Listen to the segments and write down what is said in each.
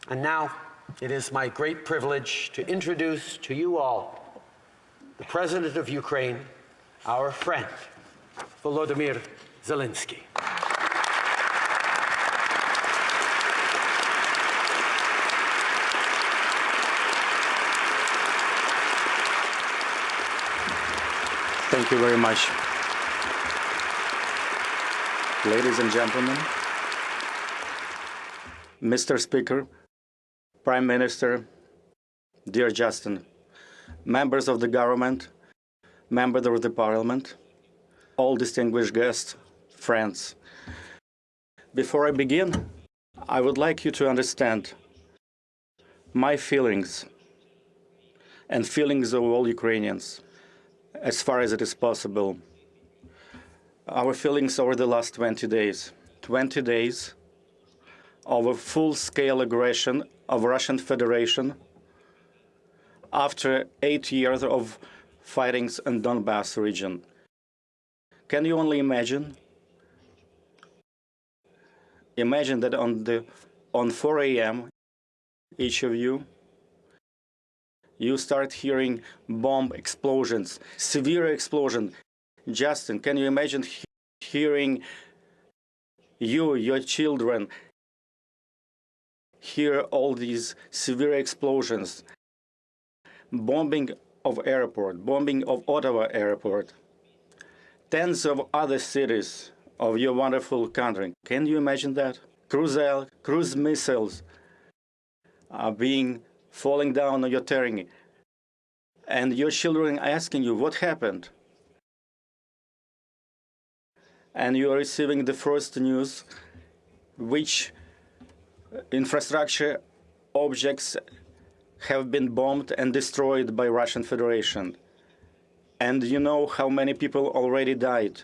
And now it is my great privilege to introduce to you all the President of Ukraine, our friend, Volodymyr Zelensky. Thank you very much. Ladies and gentlemen, Mr. Speaker, Prime Minister, dear Justin, members of the government, members of the Parliament, all distinguished guests, friends. Before I begin, I would like you to understand my feelings and feelings of all Ukrainians, as far as it is possible. Our feelings over the last 20 days. 20 days of a full-scale aggression of Russian Federation after 8 years of fightings in Donbass region. Can you only imagine? Imagine that on 4 a.m., each of you start hearing bomb explosions, severe explosion. Justin, can you imagine hearing your children hear all these severe explosions, bombing of airport, bombing of Ottawa airport, tens of other cities of your wonderful country. Can you imagine that? Cruise missiles are falling down on your terrain, and your children asking you what happened. And you are receiving the first news which infrastructure objects have been bombed and destroyed by Russian Federation. And you know how many people already died.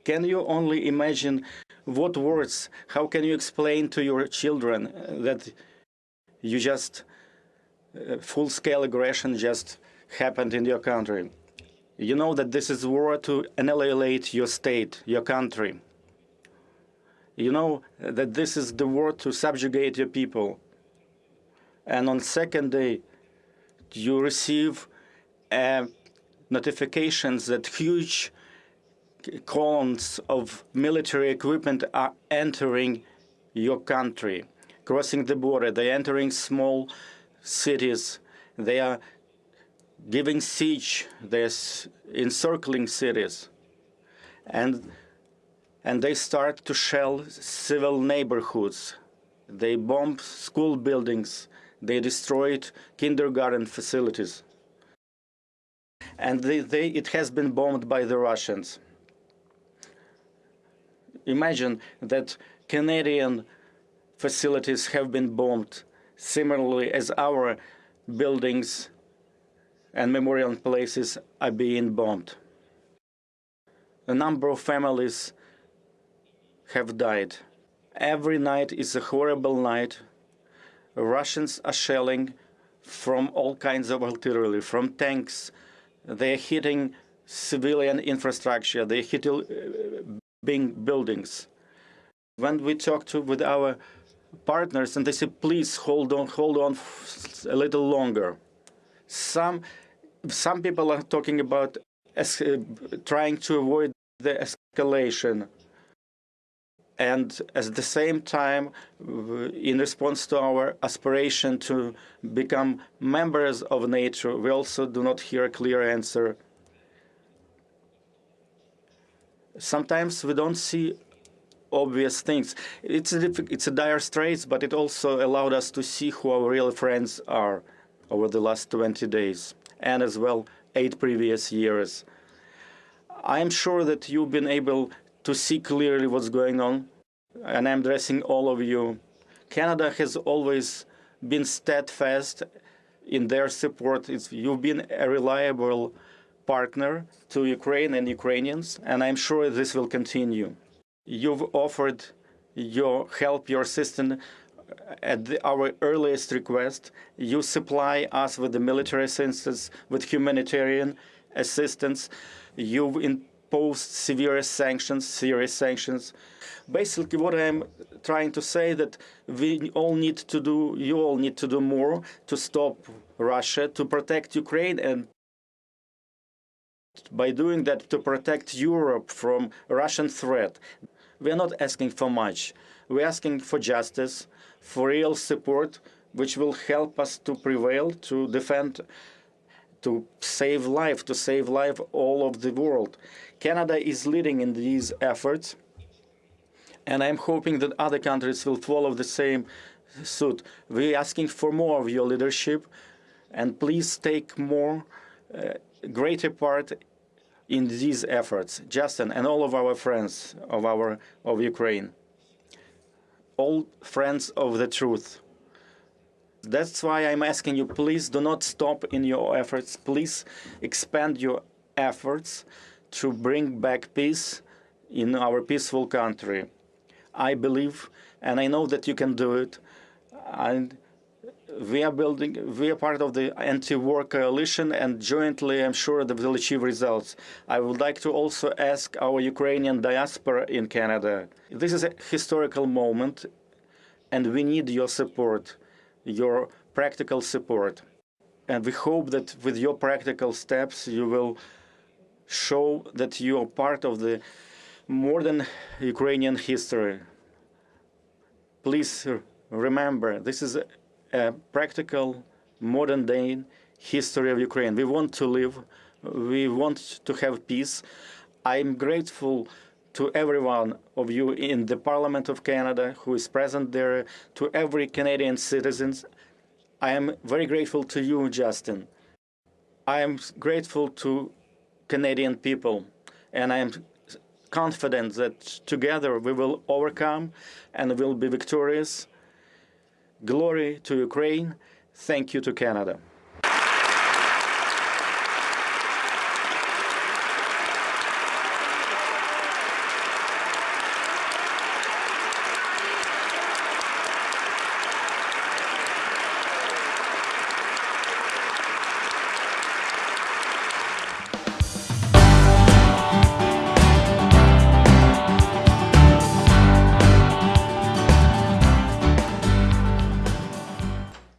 Can you only imagine what words, how can you explain to your children that you just full-scale aggression just happened in your country? You know that this is war to annihilate your state, your country. You know that this is the war to subjugate your people. And on second day, you receive notifications that huge columns of military equipment are entering your country, crossing the border. They're entering small cities. They are giving siege. They're encircling cities. And they start to shell civil neighborhoods. They bomb school buildings. They destroyed kindergarten facilities. And it has been bombed by the Russians. Imagine that Canadian facilities have been bombed similarly as our buildings and memorial places are being bombed. A number of families have died. Every night is a horrible night. Russians are shelling from all kinds of artillery, from tanks. They are hitting civilian infrastructure. They are hitting buildings. When we talk with our partners, and they say, please hold on a little longer. Some people are talking about trying to avoid the escalation. And at the same time, in response to our aspiration to become members of NATO, we also do not hear a clear answer. Sometimes we don't see obvious things. It's a dire straits, but it also allowed us to see who our real friends are over the last 20 days, and as well 8 previous years. I am sure that you've been able to see clearly what's going on, and I'm addressing all of you. Canada has always been steadfast in their support. You've been a reliable partner to Ukraine and Ukrainians, and I'm sure this will continue. You've offered your help, your assistance at our earliest request. You supply us with the military assistance, with humanitarian assistance. You've post serious sanctions. Basically, what I'm trying to say that you all need to do more to stop Russia, to protect Ukraine, and by doing that, to protect Europe from Russian threat. We are not asking for much. We're asking for justice, for real support, which will help us to prevail, to defend, to save life all of the world. Canada is leading in these efforts, and I'm hoping that other countries will follow the same suit. We're asking for more of your leadership, and please take greater part in these efforts. Justin and all of our friends of Ukraine, all friends of the truth. That's why I'm asking you, please do not stop in your efforts. Please expand your efforts to bring back peace in our peaceful country. I believe, and I know that you can do it. And we are part of the anti-war coalition, and jointly I'm sure that we'll achieve results. I would like to also ask our Ukrainian diaspora in Canada. This is a historical moment, and we need your support, your practical support. And we hope that with your practical steps, you will show that you are part of the modern Ukrainian history. Please remember, this is a practical, modern-day history of Ukraine. We want to live. We want to have peace. I'm grateful to every one of you in the Parliament of Canada who is present there, to every Canadian citizen. I am very grateful to you, Justin. I am grateful to Canadian people, and I am confident that together we will overcome and will be victorious. Glory to Ukraine. Thank you to Canada.